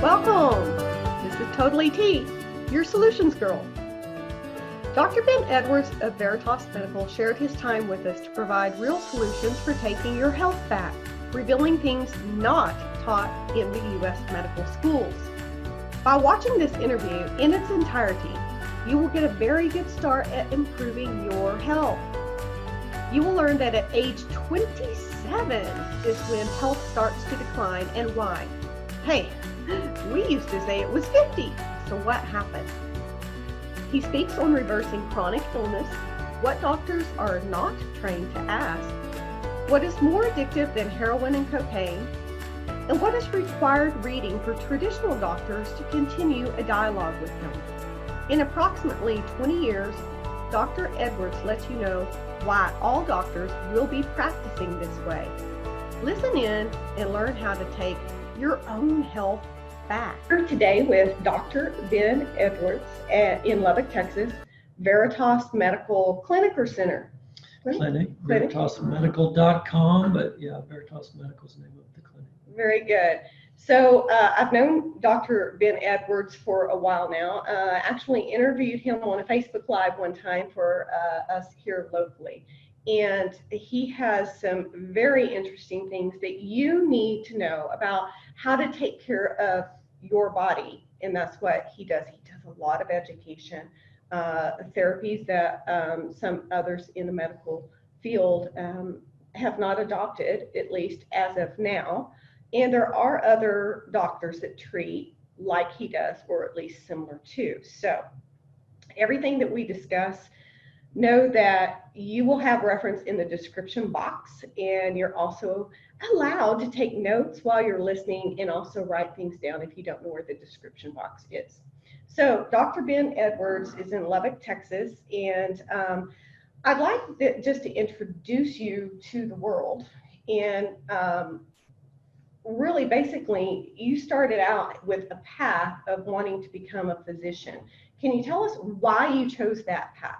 Welcome! This is TotallyT, your solutions girl. Dr. Ben Edwards of Veritas Medical shared his time with us to provide real solutions for taking your health back, revealing things not taught in the U.S. medical schools. By watching this interview in its entirety, you will get a very good start at improving your health. You will learn that at age 27 is when health starts to decline and why. Hey, we used to say it was 50, so what happened? He speaks on reversing chronic illness, what doctors are not trained to ask, what is more addictive than heroin and cocaine, and what is required reading for traditional doctors to continue a dialogue with him. In approximately 20 years, Dr. Edwards lets you know why all doctors will be practicing this way. Listen in and learn how to take your own health back. We're today with Dr. Ben Edwards in Lubbock, Texas, Veritas Medical Clinic or Center? Clinic. VeritasMedical.com, but yeah, Veritas Medical is the name of the clinic. Very good. So I've known Dr. Ben Edwards for a while now. Actually interviewed him on a Facebook Live one time for us here locally. And he has some very interesting things that you need to know about how to take care of your body. And that's what he does. He does a lot of education, therapies that some others in the medical field have not adopted, at least as of now. And there are other doctors that treat like he does, or at least similar to. So everything that we discuss, know that you will have reference in the description box, and you're also allowed to take notes while you're listening and also write things down if you don't know where the description box is. So Dr. Ben Edwards is in Lubbock, Texas, and I'd like just to introduce you to the world. And really, basically, you started out with a path of wanting to become a physician. Can you tell us why you chose that path?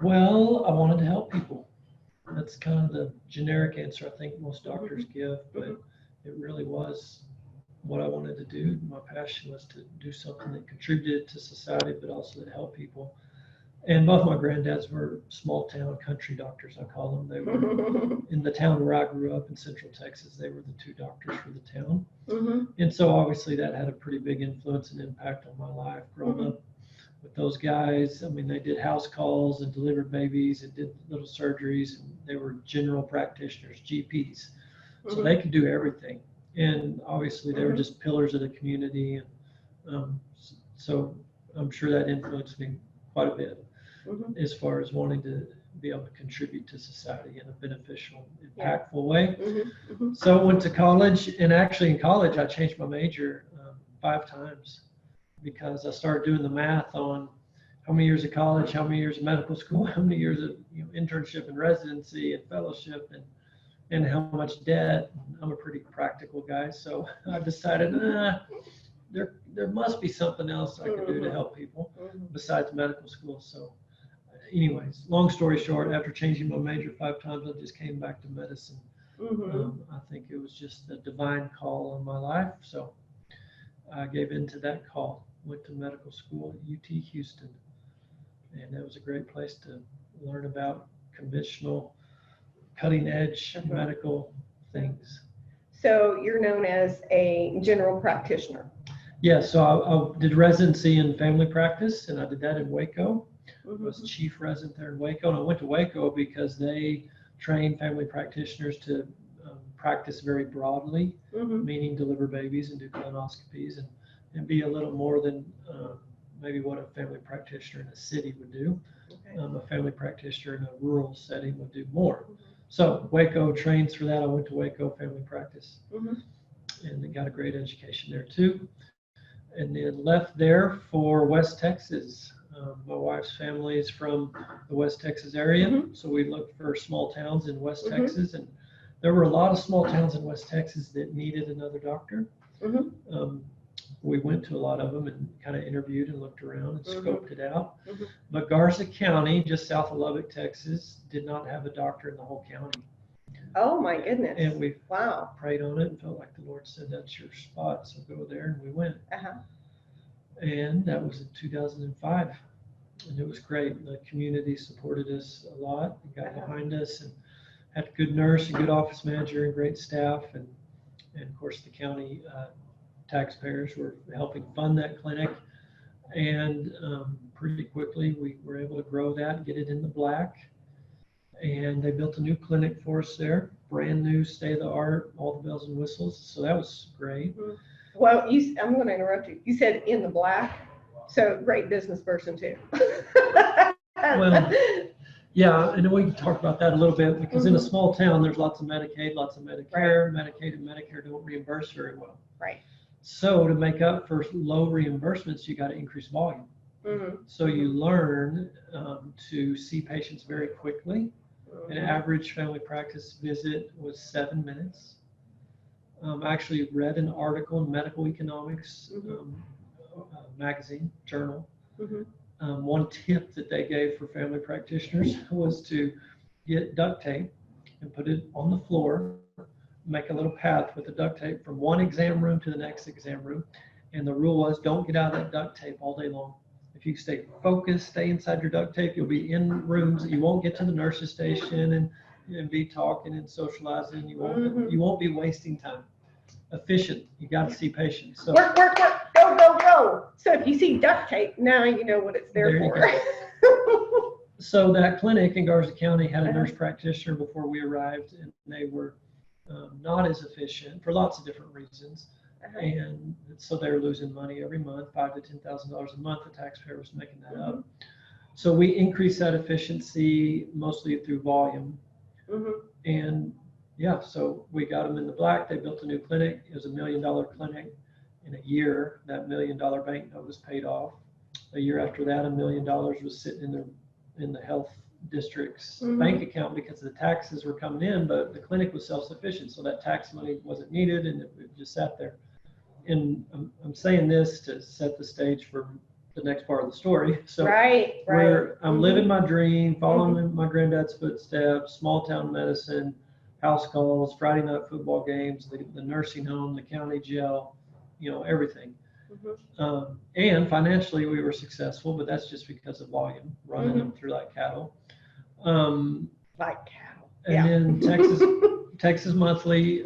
Well, I wanted to help people. That's kind of the generic answer I think most doctors give, but it really was what I wanted to do. My passion was to do something that contributed to society, but also to help people. And both my granddads were small town country doctors, I call them. They were in the town where I grew up in Central Texas. They were the two doctors for the town. And so obviously that had a pretty big influence and impact on my life growing up with those guys. I mean, they did house calls and delivered babies and did little surgeries, and they were general practitioners, GPs. So they could do everything. And obviously they were just pillars of the community. And so I'm sure that influenced me quite a bit as far as wanting to be able to contribute to society in a beneficial, impactful way. So I went to college, and actually in college I changed my major 5 times. Because I started doing the math on how many years of college, how many years of medical school, how many years of internship and residency and fellowship, and how much debt. I'm a pretty practical guy, so I decided there must be something else I could do to help people besides medical school. So anyways, long story short, after changing my major 5 times, I just came back to medicine. I think it was just a divine call on my life, so I gave in to that call. Went to medical school at UT Houston, and that was a great place to learn about conventional, cutting edge medical things. So you're known as a general practitioner. Yeah, so I did residency in family practice, and I did that in Waco. I was chief resident there in Waco, and I went to Waco because they train family practitioners to practice very broadly, meaning deliver babies and do colonoscopies and be a little more than maybe what a family practitioner in a city would do. A family practitioner in a rural setting would do more. So Waco trains for that. I went to Waco Family Practice and got a great education there too. And then left there for West Texas. My wife's family is from the West Texas area, so we looked for small towns in West Texas, and there were a lot of small towns in West Texas that needed another doctor. We went to a lot of them and kind of interviewed and looked around and scoped it out. But Garza County, just south of Lubbock, Texas, did not have a doctor in the whole county. Oh my goodness. And we Wow. prayed on it and felt like the Lord said, that's your spot, so go there, and we went. Uh-huh. And that was in 2005. And it was great. The community supported us a lot and got behind us, and had a good nurse, a good office manager, and great staff. And of course, the county taxpayers were helping fund that clinic. And pretty quickly, we were able to grow that and get it in the black. And they built a new clinic for us there, brand new, state of the art, all the bells and whistles. So that was great. Mm-hmm. Well, I'm going to interrupt you. You said in the black, so great business person too. Well, yeah, and we can talk about that a little bit, because in a small town, there's lots of Medicaid, lots of Medicare. Right. Medicaid and Medicare don't reimburse very well. Right. So to make up for low reimbursements, you got to increase volume. So you learn to see patients very quickly. An average family practice visit was 7 minutes. I actually read an article in Medical Economics magazine, journal. One tip that they gave for family practitioners was to get duct tape and put it on the floor, make a little path with the duct tape from one exam room to the next exam room. And the rule was, don't get out of that duct tape all day long. If you stay focused, stay inside your duct tape, you'll be in rooms. You won't get to the nurse's station and be talking and socializing. You won't be wasting time. Efficient. You got to see patients. So work, work, work, go, go, go. So if you see duct tape, now you know what it's there for. So that clinic in Garza County had a nurse practitioner before we arrived, and they were not as efficient for lots of different reasons. And so they were losing money every month, $5,000 to $10,000 a month. The taxpayer was making that up. So we increased that efficiency mostly through volume. And yeah, so we got them in the black. They built a new clinic. It was $1 million clinic. In a year, that $1 million bank note was paid off. A year after that, $1 million was sitting in the health district's bank account, because the taxes were coming in, but the clinic was self-sufficient, so that tax money wasn't needed, and it just sat there. And I'm saying this to set the stage for the next part of the story. So I'm living my dream, following my granddad's footsteps, small town medicine, house calls, Friday night football games, the nursing home, the county jail, everything. And financially we were successful, but that's just because of volume, running them through like cattle. Like cattle. And then Texas Monthly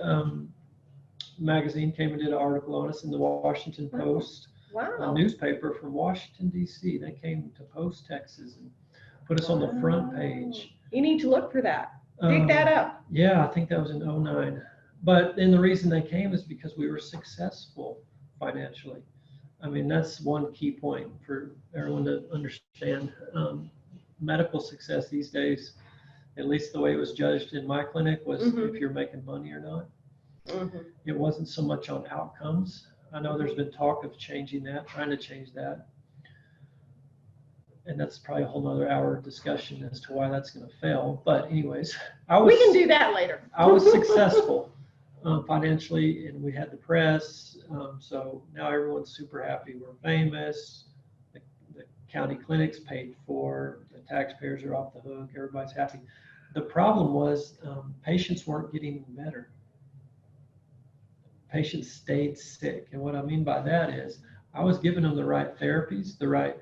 magazine came and did an article on us in the Washington Post. A newspaper from Washington, D.C. They came to Post, Texas, and put us on the front page. You need to look for that. Dig that up. Yeah, I think that was in 2009. But then the reason they came is because we were successful financially. I mean, that's one key point for everyone to understand. Medical success these days, at least the way it was judged in my clinic, was if you're making money or not. It wasn't so much on outcomes. I know there's been talk of changing that, trying to change that. And that's probably a whole nother hour discussion as to why that's going to fail. But anyways, we can do that later. I was successful financially, and we had the press. So now everyone's super happy. We're famous. The county clinics paid for. The taxpayers are off the hook. Everybody's happy. The problem was patients weren't getting better. Patients stayed sick. And what I mean by that is I was giving them the right therapies, the right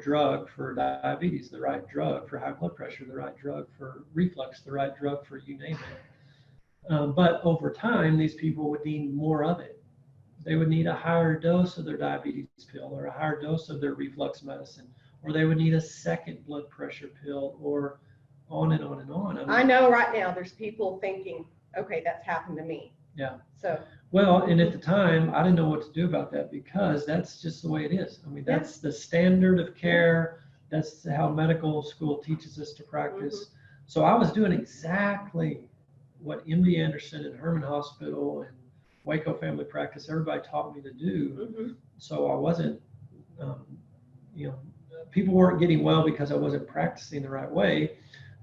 drug for diabetes, the right drug for high blood pressure, the right drug for reflux, the right drug for you name it. But over time, these people would need more of it. They would need a higher dose of their diabetes pill, or a higher dose of their reflux medicine, or they would need a second blood pressure pill, or on and on and on. I know right now there's people thinking, okay, that's happened to me. Yeah. So. Well, and at the time, I didn't know what to do about that, because that's just the way it is. I mean, that's the standard of care. That's how medical school teaches us to practice. So I was doing exactly what MD Anderson and Herman Hospital and Waco Family Practice, everybody taught me to do. So I wasn't, people weren't getting well because I wasn't practicing the right way.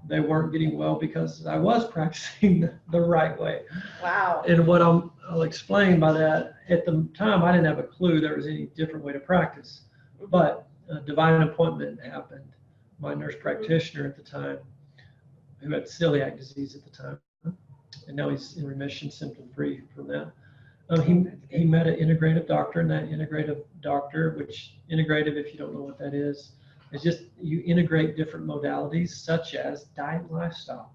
They weren't getting well because I was practicing the right way. Wow. And what I'll explain by that, at the time, I didn't have a clue there was any different way to practice. But a divine appointment happened. My nurse practitioner at the time, who had celiac disease at the time, and now he's in remission, symptom-free from that. He met an integrative doctor, and that integrative doctor, which integrative, if you don't know what that is just you integrate different modalities such as diet and lifestyle.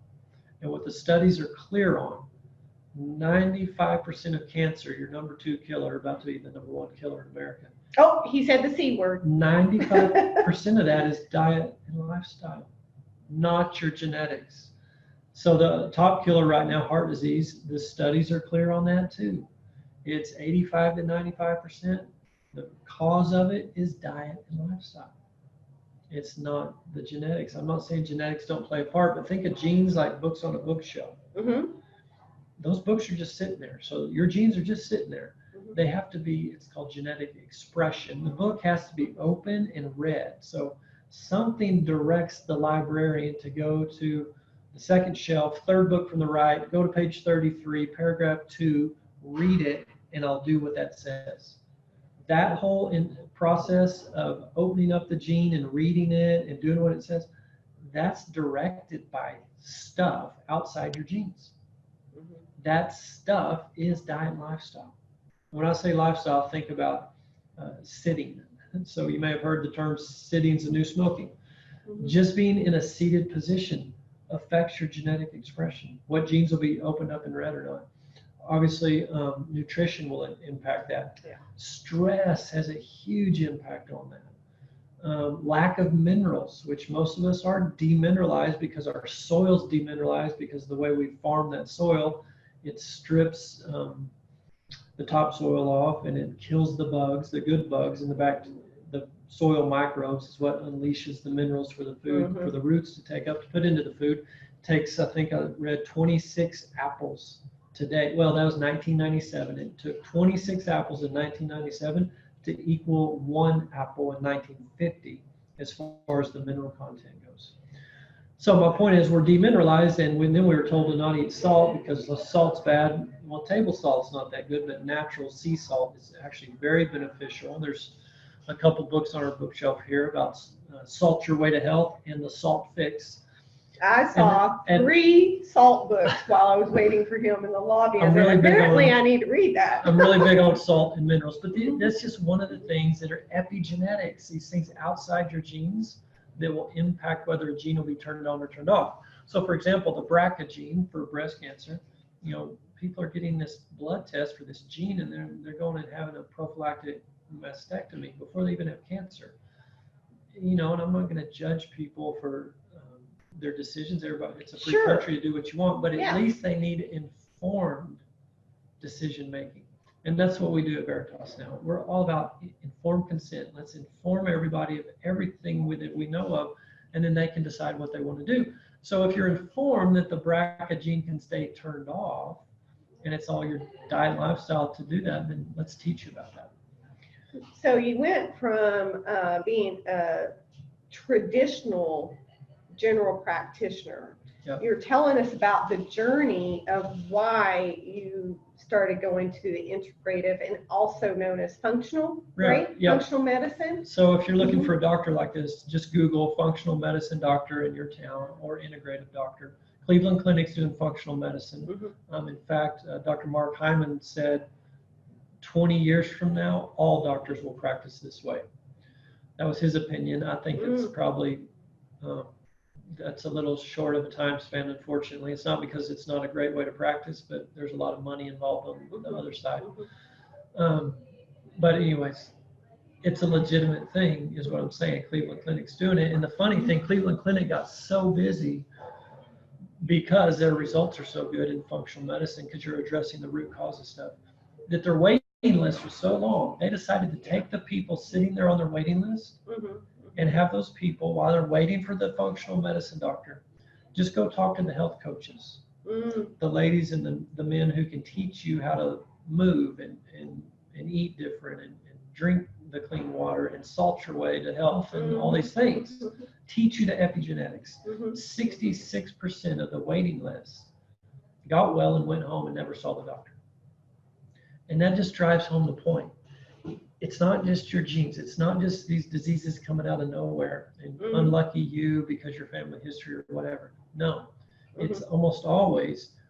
And what the studies are clear on, 95% of cancer, your number 2 killer, about to be the number 1 killer in America. Oh, he said the C word. 95% of that is diet and lifestyle, not your genetics. So the top killer right now, heart disease, the studies are clear on that too. It's 85 to 95%. The cause of it is diet and lifestyle. It's not the genetics. I'm not saying genetics don't play a part, but think of genes like books on a bookshelf. Mm-hmm. Those books are just sitting there. So your genes are just sitting there. Mm-hmm. They have to be, it's called genetic expression. The book has to be open and read. So something directs the librarian to go to the second shelf, third book from the right, go to page 33, paragraph 2, read it, and I'll do what that says. That whole process of opening up the gene and reading it and doing what it says, that's directed by stuff outside your genes. Mm-hmm. That stuff is diet and lifestyle. When I say lifestyle, think about sitting. So you may have heard the term sitting's the new smoking. Mm-hmm. Just being in a seated position affects your genetic expression. What genes will be opened up and read or not. Obviously, nutrition will impact that. Yeah. Stress has a huge impact on that. Lack of minerals, which most of us are demineralized because our soil's demineralized because the way we farm that soil, it strips the topsoil off and it kills the bugs, the good bugs in the back. The soil microbes is what unleashes the minerals for the food, Mm-hmm. for the roots to take up to put into the food. It takes, I think I read 26 apples today. Well, that was 1997. It took 26 apples in 1997 to equal 1 apple in 1950 as far as the mineral content goes. So my point is we're demineralized, and then we were told to not eat salt because the salt's bad. Well, table salt's not that good, but natural sea salt is actually very beneficial. There's a couple books on our bookshelf here about Salt Your Way to Health and The Salt Fix. I saw 3 salt books while I was waiting for him in the lobby. Apparently, I need to read that. I'm really big on salt and minerals, but that's just one of the things that are epigenetics, these things outside your genes that will impact whether a gene will be turned on or turned off. So for example, the BRCA gene for breast cancer, people are getting this blood test for this gene and they're going and having a prophylactic mastectomy before they even have cancer. And I'm not going to judge people for their decisions. Everybody, it's a free country to do what you want, but at least they need informed decision making. And that's what we do at Veritas now. We're all about informed consent. Let's inform everybody of everything that we know of, and then they can decide what they want to do. So if you're informed that the BRCA gene can stay turned off, and it's all your diet and lifestyle to do that, then let's teach you about that. So you went from being a traditional general practitioner. Yep. You're telling us about the journey of why you started going to the integrative and also known as functional, right? Yep. Functional medicine. So if you're looking for a doctor like this, just Google functional medicine doctor in your town or integrative doctor. Cleveland Clinic's doing functional medicine. Mm-hmm. In fact, Dr. Mark Hyman said 20 years from now, all doctors will practice this way. That was his opinion. I think it's probably that's a little short of a time span, unfortunately. It's not because it's not a great way to practice, but there's a lot of money involved on the other side. But anyways, it's a legitimate thing is what I'm saying. Cleveland Clinic's doing it. And the funny thing, Cleveland Clinic got so busy because their results are so good in functional medicine because you're addressing the root cause of stuff, that their waiting list was so long, they decided to take the people sitting there on their waiting list and have those people, while they're waiting for the functional medicine doctor, just go talk to the health coaches, the ladies and the men who can teach you how to move and eat different and drink the clean water and salt your way to health and all these things. Teach you the epigenetics. 66% of the waiting list got well and went home and never saw the doctor. And that just drives home the point. It's not just your genes. It's not just these diseases coming out of nowhere and unlucky you because your family history or whatever. No, it's almost always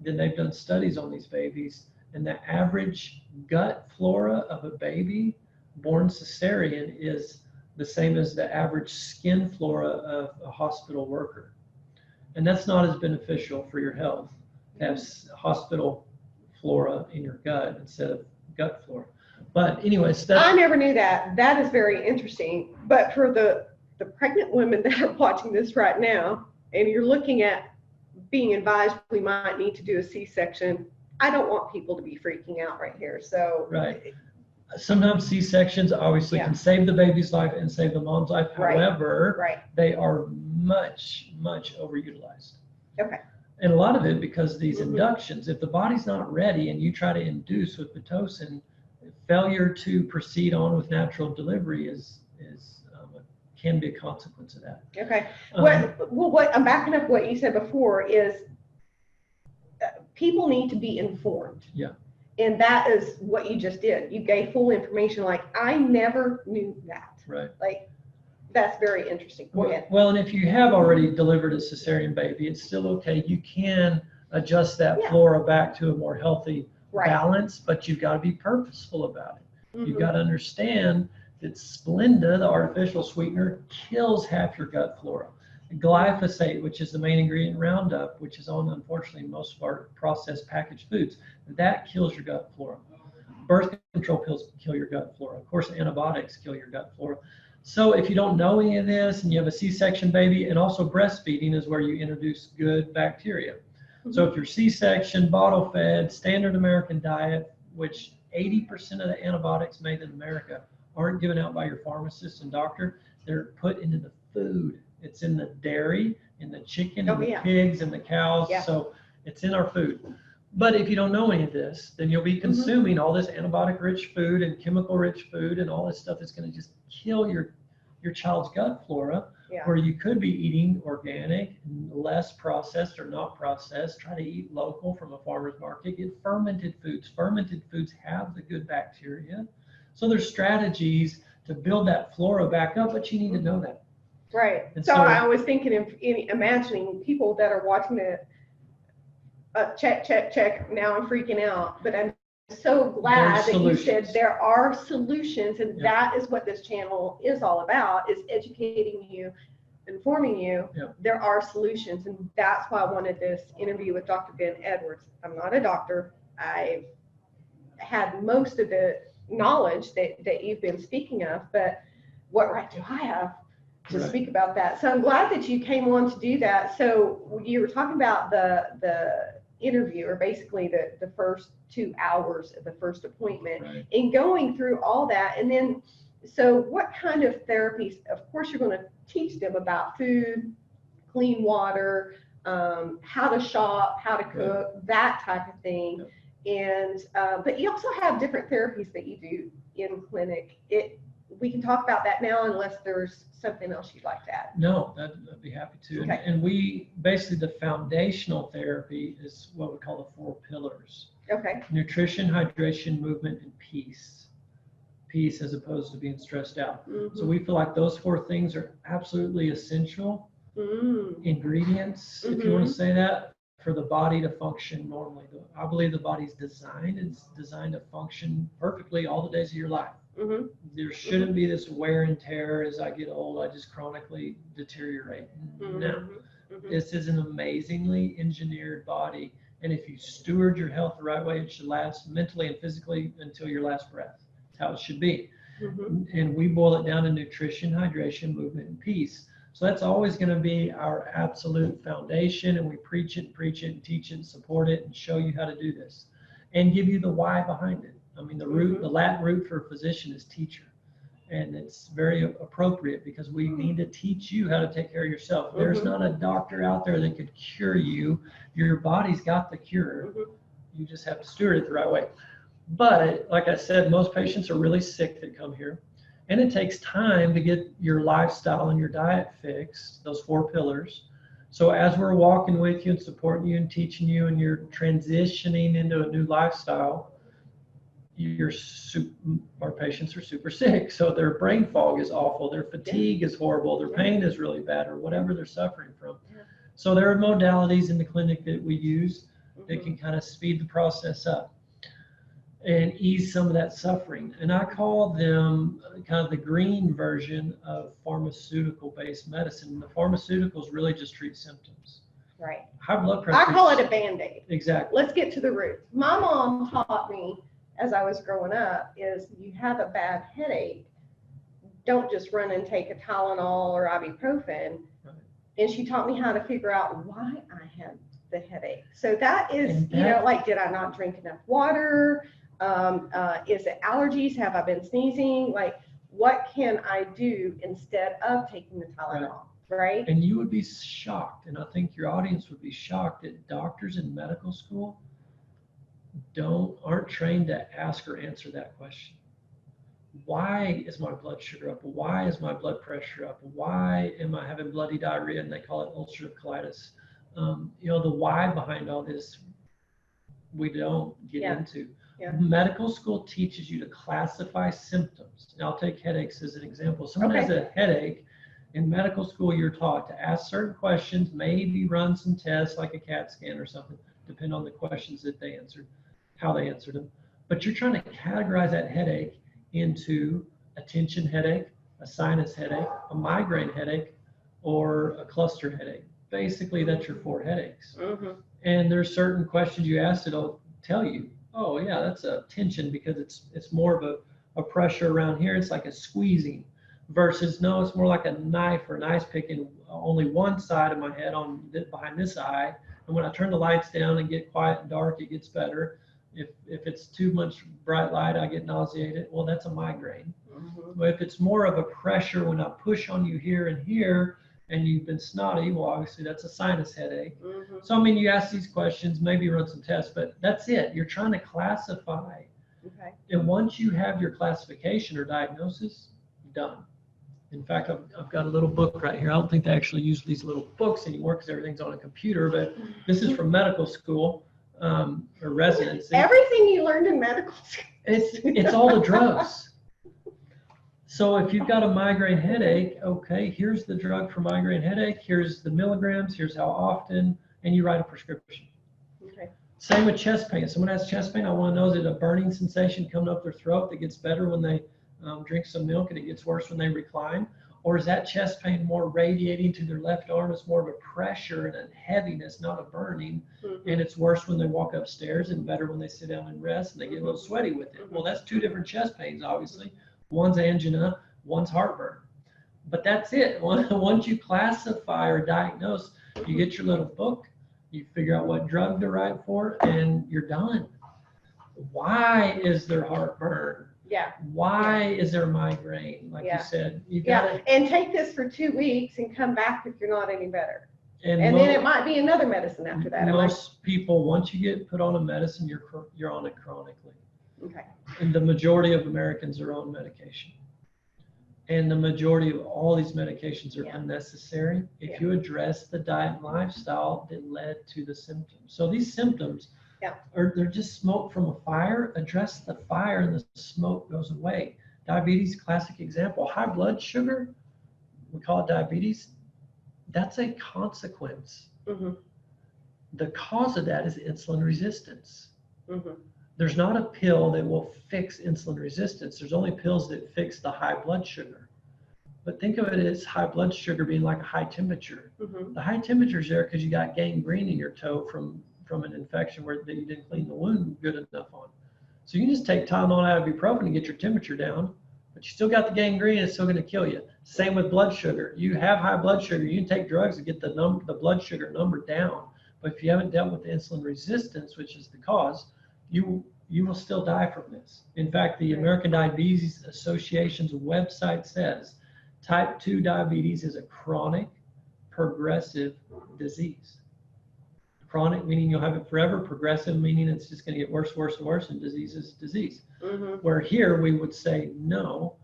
then they've done studies on these babies, and the average gut flora of a baby born cesarean is the same as the average skin flora of a hospital worker. And that's not as beneficial for your health to have hospital flora in your gut instead of gut flora. But anyways, I never knew that. That is very interesting. But for the pregnant women that are watching this right now, and you're looking at being advised we might need to do a C-section, I don't want people to be freaking out right here. So right. Sometimes C-sections obviously can save the baby's life and save the mom's life. However, they are much, much overutilized. Okay. And a lot of it because these inductions, if the body's not ready and you try to induce with Pitocin, failure to proceed on with natural delivery can be a consequence of that. Okay. What I'm backing up what you said before is people need to be informed. Yeah. And that is what you just did. You gave full information. Like, I never knew that. Right. Like, that's very interesting. Go ahead. Well, and if you have already delivered a cesarean baby, it's still okay. You can adjust that flora back to a more healthy balance, but you've got to be purposeful about it. You've got to understand that Splenda, the artificial sweetener, kills half your gut flora. Glyphosate, which is the main ingredient in Roundup, which is on, unfortunately, most of our processed packaged foods, that kills your gut flora. Birth control pills kill your gut flora. Of course, antibiotics kill your gut flora. So if you don't know any of this and you have a C-section baby, and also breastfeeding is where you introduce good bacteria. So if you're C-section, bottle fed, standard American diet, which 80% of the antibiotics made in America aren't given out by your pharmacist and doctor, they're put into the food. It's in the dairy, in the chicken, and the pigs, and the cows. So it's in our food. But if you don't know any of this, then you'll be consuming all this antibiotic-rich food and chemical-rich food and all this stuff that's going to just kill your child's gut flora, where you could be eating organic, less processed or not processed. Try to eat local from a farmer's market. Get fermented foods. Fermented foods have the good bacteria. So there's strategies to build that flora back up, but you need to know that. Right. So I was thinking of imagining people that are watching the check. Now I'm freaking out, but I'm so glad that you said there are solutions, and that is what this channel is all about, is educating you, informing you. There are solutions, and that's why I wanted this interview with Dr. Ben Edwards. I'm not a doctor. I've had most of the knowledge that you've been speaking of, but what right do I have to speak about that? So I'm glad that you came on to do that. So you were talking about the interview, or basically the first 2 hours of the first appointment, and going through all that. And then, so what kind of therapies? Of course, you're going to teach them about food, clean water, how to shop, how to cook, that type of thing. And but you also have different therapies that you do in clinic. We can talk about that now, unless there's something else you'd like to add. No, I'd be happy to. Okay. And we basically, the foundational therapy is what we call the 4 pillars. Okay. Nutrition, hydration, movement, and peace. Peace as opposed to being stressed out. So we feel like those 4 things are absolutely essential ingredients, if you want to say that, for the body to function normally. I believe the body's designed to function perfectly all the days of your life. There shouldn't be this wear and tear. As I get old, I just chronically deteriorate. No, this is an amazingly engineered body, and if you steward your health the right way, it should last mentally and physically until your last breath. That's how it should be. And we boil it down to nutrition, hydration, movement, and peace. So that's always going to be our absolute foundation, and we preach it and teach it and support it and show you how to do this and give you the why behind it. I mean, the Latin root for physician is teacher, and it's very appropriate because we need to teach you how to take care of yourself. There's not a doctor out there that could cure you. Your body's got the cure. You just have to steward it the right way. But like I said, most patients are really sick that come here, and it takes time to get your lifestyle and your diet fixed, those 4 pillars. So as we're walking with you and supporting you and teaching you, and you're transitioning into a new lifestyle, our patients are super sick. So their brain fog is awful, their fatigue is horrible, their pain is really bad, or whatever they're suffering from. So there are modalities in the clinic that we use It can kind of speed the process up and ease some of that suffering. And I call them kind of the green version of pharmaceutical-based medicine. The pharmaceuticals really just treat symptoms. Right. High blood pressure. I call it a Band-Aid. Exactly. Let's get to the root. My mom taught me as I was growing up is you have a bad headache, don't just run and take a Tylenol or ibuprofen. Right. And she taught me how to figure out why I had the headache. So that is, you know, like, did I not drink enough water? Is it allergies? Have I been sneezing? Like, what can I do instead of taking the Tylenol, right? And you would be shocked, and I think your audience would be shocked that doctors in medical school aren't trained to ask or answer that question. Why is my blood sugar up? Why is my blood pressure up? Why am I having bloody diarrhea? And they call it ulcerative colitis. You know, the why behind all this, we don't get into. Yeah. Medical school teaches you to classify symptoms. And I'll take headaches as an example. Someone has a headache. In medical school, you're taught to ask certain questions, maybe run some tests like a CAT scan or something, depending on the questions that they answered, how they answered them. But you're trying to categorize that headache into a tension headache, a sinus headache, a migraine headache, or a cluster headache. Basically, that's your 4 headaches. Mm-hmm. And there's certain questions you ask that'll tell you, oh yeah, that's a tension because it's more of a pressure around here. It's like a squeezing versus no, it's more like a knife or an ice pick in only one side of my head behind this eye. And when I turn the lights down and get quiet and dark, it gets better. If it's too much bright light, I get nauseated. Well, that's a migraine. Mm-hmm. But if it's more of a pressure when I push on you here and here, and you've been snotty, well, obviously that's a sinus headache. Mm-hmm. So, I mean, you ask these questions, maybe run some tests, but that's it. You're trying to classify. Okay. And once you have your classification or diagnosis, done. In fact, I've got a little book right here. I don't think they actually use these little books anymore because everything's on a computer, but this is from medical school or residency. Everything you learned in medical school. It's all the drugs. So if you've got a migraine headache, okay, here's the drug for migraine headache, here's the milligrams, here's how often, and you write a prescription. Okay. Same with chest pain. If someone has chest pain, I want to know, is it a burning sensation coming up their throat that gets better when they drink some milk and it gets worse when they recline? Or is that chest pain more radiating to their left arm? It's more of a pressure and a heaviness, not a burning. Mm-hmm. And it's worse when they walk upstairs and better when they sit down and rest and they get a little sweaty with it. Well, that's 2 different chest pains, obviously. One's angina, one's heartburn. But that's it. Once you classify or diagnose, you get your little book, you figure out what drug to write for, and you're done. Why is there heartburn? Yeah. Why is there migraine? Like you said, you got and take this for 2 weeks and come back if you're not any better. And then it might be another medicine after that. Most people, once you get put on a medicine, you're on it chronically. Okay. And the majority of Americans are on medication. And the majority of all these medications are unnecessary if you address the diet and lifestyle that led to the symptoms. So these symptoms they're just smoke from a fire. Address the fire and the smoke goes away. Diabetes, classic example. High blood sugar, we call it diabetes. That's a consequence. Mm-hmm. The cause of that is insulin resistance. Mm-hmm. There's not a pill that will fix insulin resistance. There's only pills that fix the high blood sugar. But think of it as high blood sugar being like a high temperature. Mm-hmm. The high temperature is there because you got gangrene in your toe from an infection that you didn't clean the wound good enough on. So you can just take Tylenol, ibuprofen and get your temperature down, but you still got the gangrene, it's still going to kill you. Same with blood sugar. You have high blood sugar, you can take drugs to get the blood sugar number down. But if you haven't dealt with the insulin resistance, which is the cause, you will still die from this. In fact, the American Diabetes Association's website says type 2 diabetes is a chronic, progressive disease. Chronic meaning you'll have it forever, progressive meaning it's just going to get worse, worse, and worse, and disease is disease. Mm-hmm. Where here we would say no,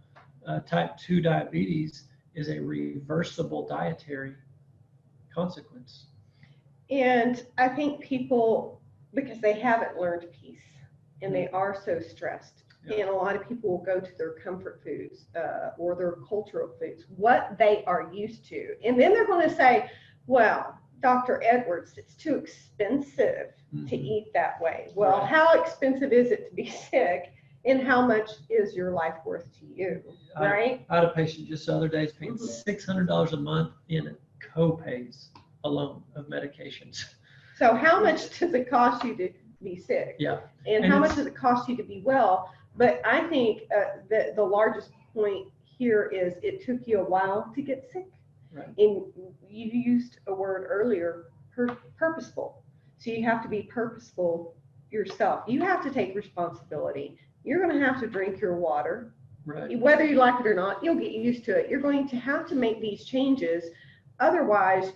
type 2 diabetes is a reversible dietary consequence. And I think people, because they haven't learned peace and they are so stressed, and a lot of people will go to their comfort foods or their cultural foods, what they are used to. And then they're going to say, well, Dr. Edwards, it's too expensive to eat that way. Well, Right. how expensive is it to be sick, and how much is your life worth to you, right? I had a patient just the other day is paying Mhm. $600 a month in co-pays alone of medications. So how much does it cost you to be sick? Yeah. And how much does it cost you to be well? But I think that the largest point here is it took you a while to get sick. Right. And you used a word earlier, purposeful. So you have to be purposeful yourself. You have to take responsibility. You're going to have to drink your water. Right. Whether you like it or not, you'll get used to it. You're going to have to make these changes. Otherwise,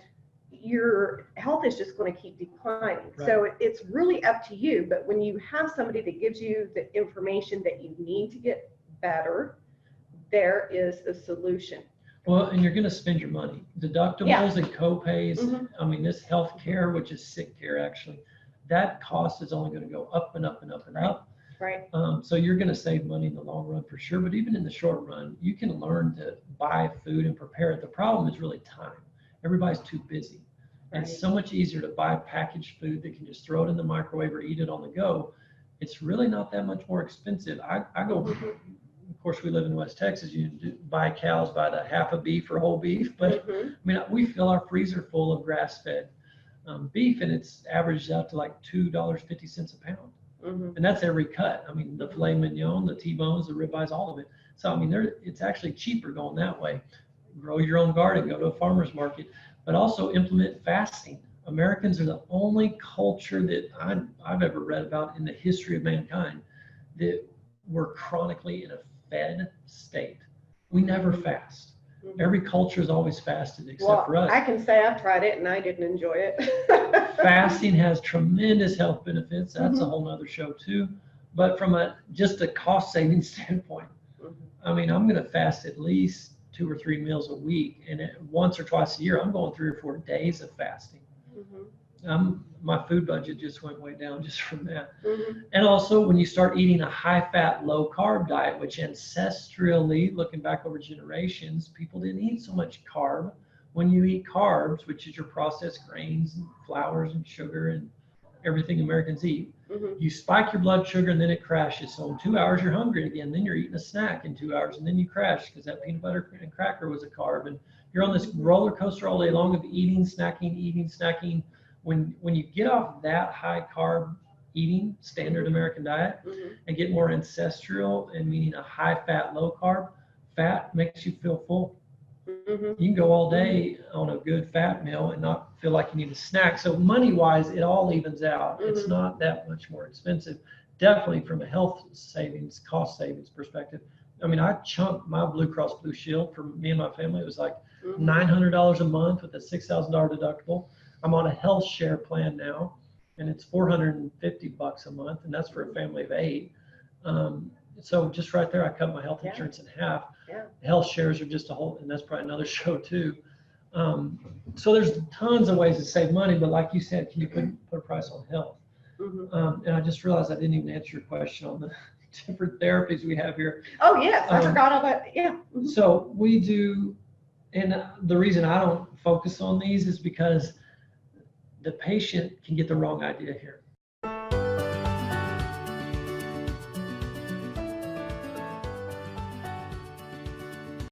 your health is just going to keep declining. Right. So it's really up to you. But when you have somebody that gives you the information that you need to get better, there is a solution. Well, and you're going to spend your money. Deductibles and co-pays. Mhm. I mean, this health care, which is sick care actually, that cost is only going to go up and up and up and up. Right. So you're going to save money in the long run for sure. But even in the short run, you can learn to buy food and prepare it. The problem is really time. Everybody's too busy. And Right. it's so much easier to buy packaged food that can just throw it in the microwave or eat it on the go. It's really not that much more expensive. I go, Mhm. of course, we live in West Texas. You buy cows by the half a beef or whole beef. But Mhm. I mean, we fill our freezer full of grass-fed beef, and it's averaged out to like $2.50 a pound. Mhm. And that's every cut. I mean, the filet mignon, the T-bones, the ribeyes, all of it. So, I mean, it's actually cheaper going that way. Grow your own garden, go to a farmer's market, but also implement fasting. Americans are the only culture that I've ever read about in the history of mankind that we're chronically in a fed state. We never fast. Mhm. Every culture is always fasted except Well, for us. I can say I've tried it and I didn't enjoy it. Fasting has tremendous health benefits. That's a Mhm. whole nother show too. But from just a cost saving standpoint, Mhm. I mean, I'm going to fast at least 2 or 3 meals a week, and once or twice a year, I'm going 3 or 4 days of fasting. Mhm. My food budget just went way down just from that. Mhm. And also, when you start eating a high-fat, low-carb diet, which ancestrally, looking back over generations, people didn't eat so much carb. When you eat carbs, which is your processed grains and flours and sugar and everything Americans eat, Mhm. you spike your blood sugar and then it crashes. So in 2 hours, you're hungry again. Then you're eating a snack in 2 hours and then you crash because that peanut butter and cracker was a carb. And you're on this roller coaster all day long of eating, snacking. When you get off that high carb eating standard American diet Mhm. and get more ancestral and meaning a high fat, low carb, fat makes you feel full. Mhm. You can go all day on a good fat meal and not feel like you need a snack. So money wise, it all evens out. It's Mhm. not that much more expensive. Definitely from a health savings, cost savings perspective. I mean, I chunked my Blue Cross Blue Shield for me and my family. It was like Mhm. $900 a month with a $6,000 deductible. I'm on a health share plan now, and it's $450 a month, and that's for a family of 8. So just right there, I cut my health Yeah. insurance in half. Yeah. Health shares are just a whole, and that's probably another show too. So there's tons of ways to save money, but like you said, can you put a price on health? Mhm. And I just realized I didn't even answer your question on the different therapies we have here. Oh, yes, I forgot all that. Yeah. Mhm. So we do, and the reason I don't focus on these is because the patient can get the wrong idea here.